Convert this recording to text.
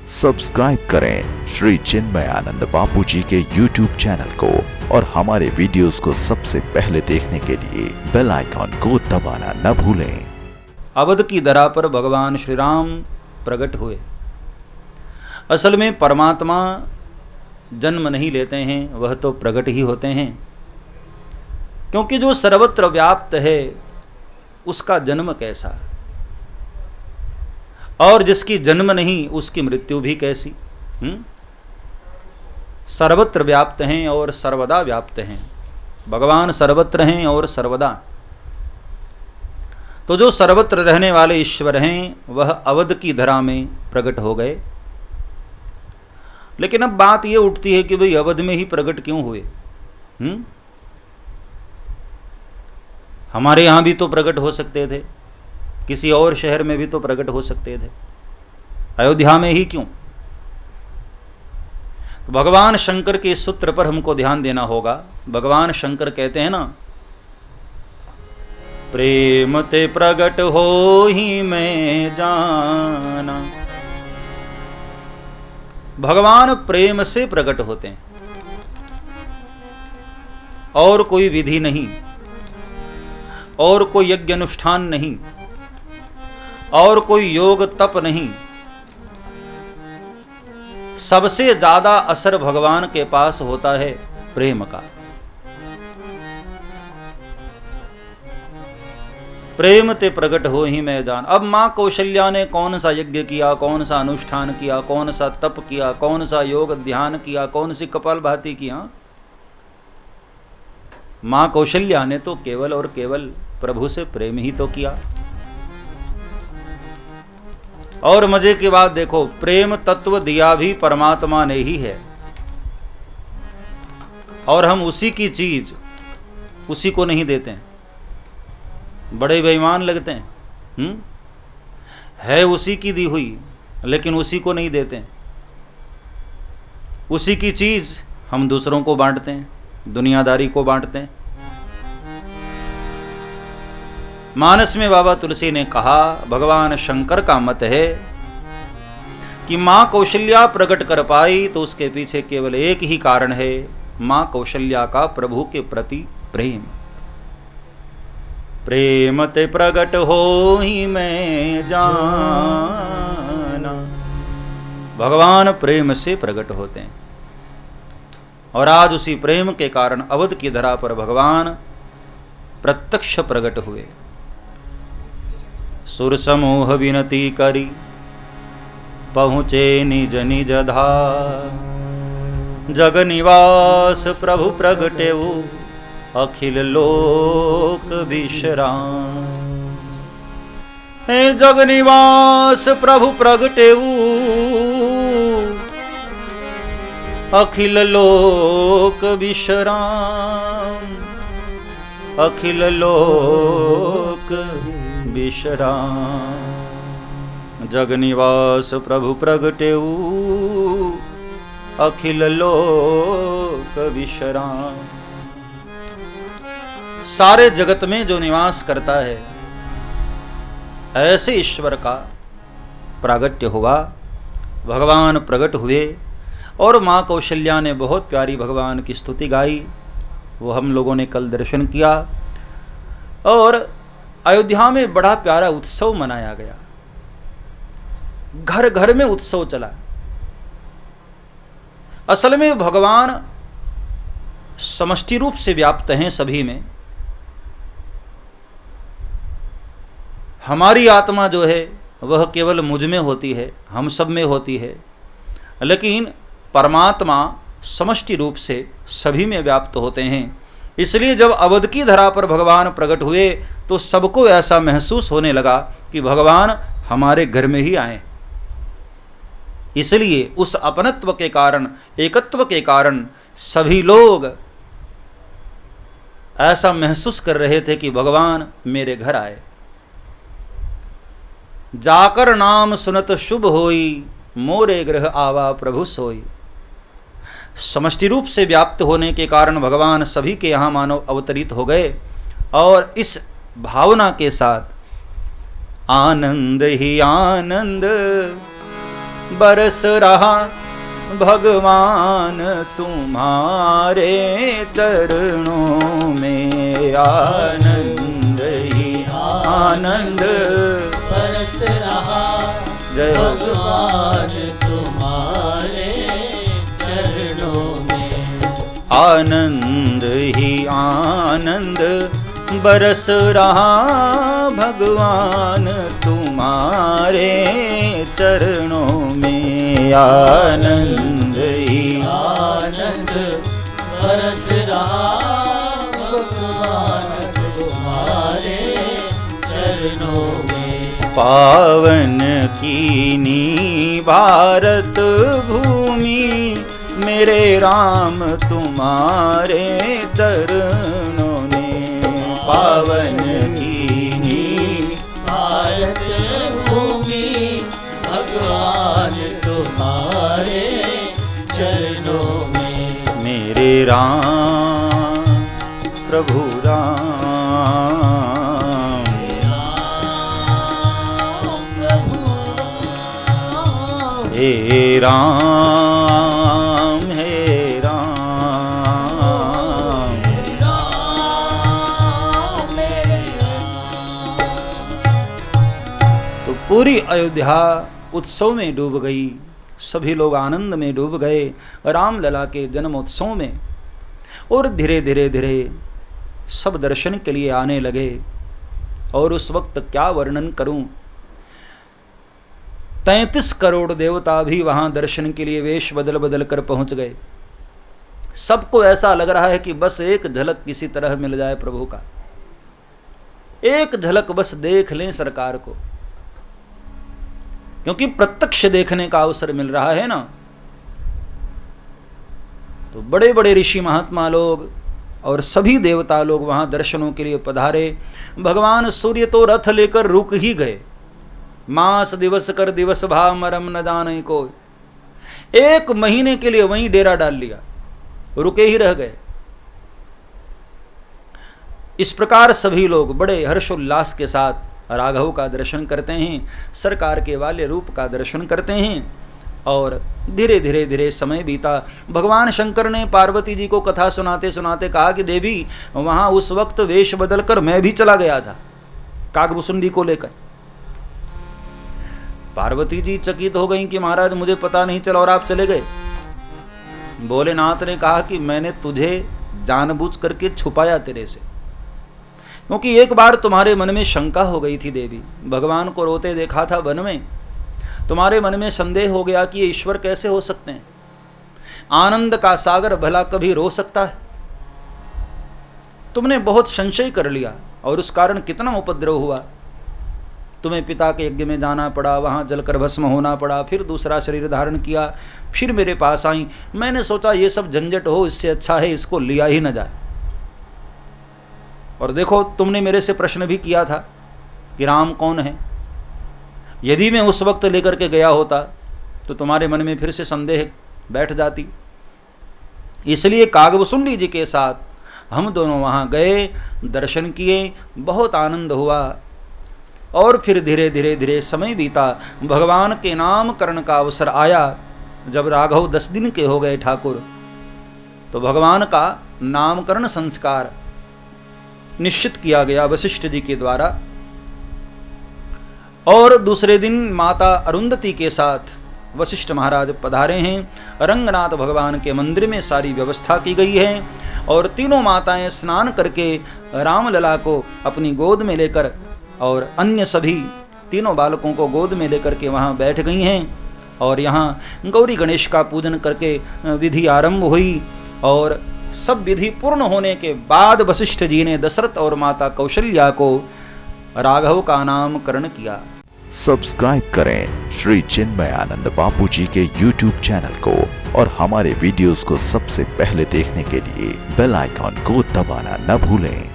Subscribe करें श्री चिन्मयानंद बापू जी के YouTube channel को और हमारे वीडियोस को सबसे पहले देखने के लिए बेल आइकॉन को दबाना न भूलें। अवध की धरा पर भगवान श्री राम प्रकट हुए। असल में परमात्मा जन्म नहीं लेते हैं, वह तो प्रकट ही होते हैं, क्योंकि जो सर्वत्र व्याप्त है उसका जन्म कैसा, और जिसकी जन्म नहीं उसकी मृत्यु भी कैसी। सर्वत्र व्याप्त हैं और सर्वदा व्याप्त हैं। भगवान सर्वत्र हैं और सर्वदा। तो जो सर्वत्र रहने वाले ईश्वर हैं वह अवध की धरा में प्रकट हो गए। लेकिन अब बात यह उठती है कि भाई अवध में ही प्रकट क्यों हुए? हमारे यहां भी तो प्रकट हो सकते थे, किसी और शहर में भी तो प्रकट हो सकते थे, अयोध्या में ही क्यों? तो भगवान शंकर के सूत्र पर हमको ध्यान देना होगा। भगवान शंकर कहते हैं ना, प्रेम ते प्रगट हो ही मैं जाना। भगवान प्रेम से प्रकट होते हैं, और कोई विधि नहीं, और कोई यज्ञ अनुष्ठान नहीं, और कोई योग तप नहीं। सबसे ज्यादा असर भगवान के पास होता है प्रेम का। प्रेम ते प्रकट हो ही मैं जान। अब मां कौशल्या ने कौन सा यज्ञ किया, कौन सा अनुष्ठान किया, कौन सा तप किया, कौन सा योग ध्यान किया, कौन सी कपालभाति किया? मां कौशल्या ने तो केवल और केवल प्रभु से प्रेम ही तो किया। और मजे की बात देखो, प्रेम तत्व दिया भी परमात्मा ने ही है, और हम उसी की चीज उसी को नहीं देते हैं। बड़े बेईमान लगते हैं। है उसी की दी हुई, लेकिन उसी को नहीं देते हैं। उसी की चीज हम दूसरों को बांटते हैं, दुनियादारी को बांटते हैं। मानस में बाबा तुलसी ने कहा, भगवान शंकर का मत है कि मां कौशल्या प्रकट कर पाई तो उसके पीछे केवल एक ही कारण है, मां कौशल्या का प्रभु के प्रति प्रेम। प्रेम ते प्रगट हो ही मैं जाना। भगवान प्रेम से प्रकट होते हैं, और आज उसी प्रेम के कारण अवध की धरा पर भगवान प्रत्यक्ष प्रकट हुए। सुर समूह विनती करी पहुँचे निज निज धार। जग निवास प्रभु प्रगटेऊ अखिल लोक विश्राम। हे जग निवास प्रभु प्रगटेऊ अखिल लोक विश्राम। अखिल लोक विश्राम। जग निवास प्रभु प्रगटेऊ अखिल लोक विश्राम। सारे जगत में जो निवास करता है ऐसे ईश्वर का प्रागट्य हुआ। भगवान प्रकट हुए, और मां कौशल्या ने बहुत प्यारी भगवान की स्तुति गाई, वो हम लोगों ने कल दर्शन किया। और अयोध्या में बड़ा प्यारा उत्सव मनाया गया, घर घर में उत्सव चला। असल में भगवान समष्टि रूप से व्याप्त हैं सभी में। हमारी आत्मा जो है वह केवल मुझ में होती है, हम सब में होती है, लेकिन परमात्मा समष्टि रूप से सभी में व्याप्त होते हैं। इसलिए जब अवध की धरा पर भगवान प्रकट हुए तो सबको ऐसा महसूस होने लगा कि भगवान हमारे घर में ही आए। इसलिए उस अपनत्व के कारण, एकत्व के कारण सभी लोग ऐसा महसूस कर रहे थे कि भगवान मेरे घर आए। जाकर नाम सुनत शुभ होई, मोरे गृह आवा प्रभु सोई। समष्टि रूप से व्याप्त होने के कारण भगवान सभी के यहाँ मानव अवतरित हो गए, और इस भावना के साथ आनंद ही आनंद बरस रहा भगवान तुम्हारे चरणों में। आनंद ही आनंद बरस रहा जय हो। भगवान तुम्हारे चरणों में। आनंद ही आनंद बरस रहा भगवान तुम्हारे चरणों में। आनंद ही आनंद बरस रहा भगवान तुम्हारे चरणों में। पावन कीनी भारत भूमि मेरे राम तुम्हारे चरणों में। पावन कीनी भारत भूमि भगवान तुम्हारे चरणों में। मेरे राम प्रभु राम। हे राम हे राम। तो पूरी अयोध्या उत्सव में डूब गई। सभी लोग आनंद में डूब गए रामलला के जन्मोत्सव में। और धीरे धीरे धीरे सब दर्शन के लिए आने लगे। और उस वक्त क्या वर्णन करूं, 33 करोड़ देवता भी वहां दर्शन के लिए वेश बदल बदल कर पहुंच गए। सबको ऐसा लग रहा है कि बस एक झलक किसी तरह मिल जाए प्रभु का, एक झलक बस देख लें सरकार को, क्योंकि प्रत्यक्ष देखने का अवसर मिल रहा है ना। तो बड़े बड़े ऋषि महात्मा लोग और सभी देवता लोग वहां दर्शनों के लिए पधारे। भगवान सूर्य तो रथ लेकर रुक ही गए। मास दिवस कर दिवस भाव मरम न जाने को। 1 महीने के लिए वहीं डेरा डाल लिया, रुके ही रह गए। इस प्रकार सभी लोग बड़े हर्षोल्लास के साथ राघव का दर्शन करते हैं, सरकार के वाले रूप का दर्शन करते हैं। और धीरे धीरे धीरे समय बीता। भगवान शंकर ने पार्वती जी को कथा सुनाते सुनाते कहा कि देवी, वहां उस वक्त वेश बदलकर मैं भी चला गया था काकभूषुंडी को लेकर। पार्वती जी चकित हो गई कि महाराज मुझे पता नहीं चला और आप चले गए। भोलेनाथ ने कहा कि मैंने तुझे जानबूझ करके छुपाया तेरे से, क्योंकि एक बार तुम्हारे मन में शंका हो गई थी देवी। भगवान को रोते देखा था वन में, तुम्हारे मन में संदेह हो गया कि ये ईश्वर कैसे हो सकते हैं। आनंद का सागर भला कभी रो सकता है। तुमने बहुत संशय कर लिया और उस कारण कितना उपद्रव हुआ। तुम्हें पिता के यज्ञ में जाना पड़ा, वहाँ जलकर भस्म होना पड़ा, फिर दूसरा शरीर धारण किया, फिर मेरे पास आई। मैंने सोचा ये सब झंझट हो, इससे अच्छा है इसको लिया ही न जाए। और देखो तुमने मेरे से प्रश्न भी किया था कि राम कौन है। यदि मैं उस वक्त लेकर के गया होता तो तुम्हारे मन में फिर से संदेह बैठ जाती। इसलिए काकभूषुंडी जी के साथ हम दोनों वहाँ गए, दर्शन किए, बहुत आनंद हुआ। और फिर धीरे धीरे धीरे समय बीता। भगवान के नामकरण का अवसर आया। जब राघव 10 दिन के हो गए ठाकुर, तो भगवान का नामकरण संस्कार निश्चित किया गया वशिष्ठ जी के द्वारा। और दूसरे दिन माता अरुंधति के साथ वशिष्ठ महाराज पधारे हैं। रंगनाथ भगवान के मंदिर में सारी व्यवस्था की गई है। और तीनों माताएं स्नान करके रामलला को अपनी गोद में लेकर और अन्य सभी तीनों बालकों को गोद में लेकर के वहाँ बैठ गई हैं। और यहाँ गौरी गणेश का पूजन करके विधि आरंभ हुई। और सब विधि पूर्ण होने के बाद वशिष्ठ जी ने दशरथ और माता कौशल्या को राघव का नामकरण किया। सब्सक्राइब करें श्री चिन्मयानंद बापू जी के YouTube चैनल को और हमारे वीडियोस को सबसे पहले देखने के लिए बेल आइकॉन को दबाना न भूलें।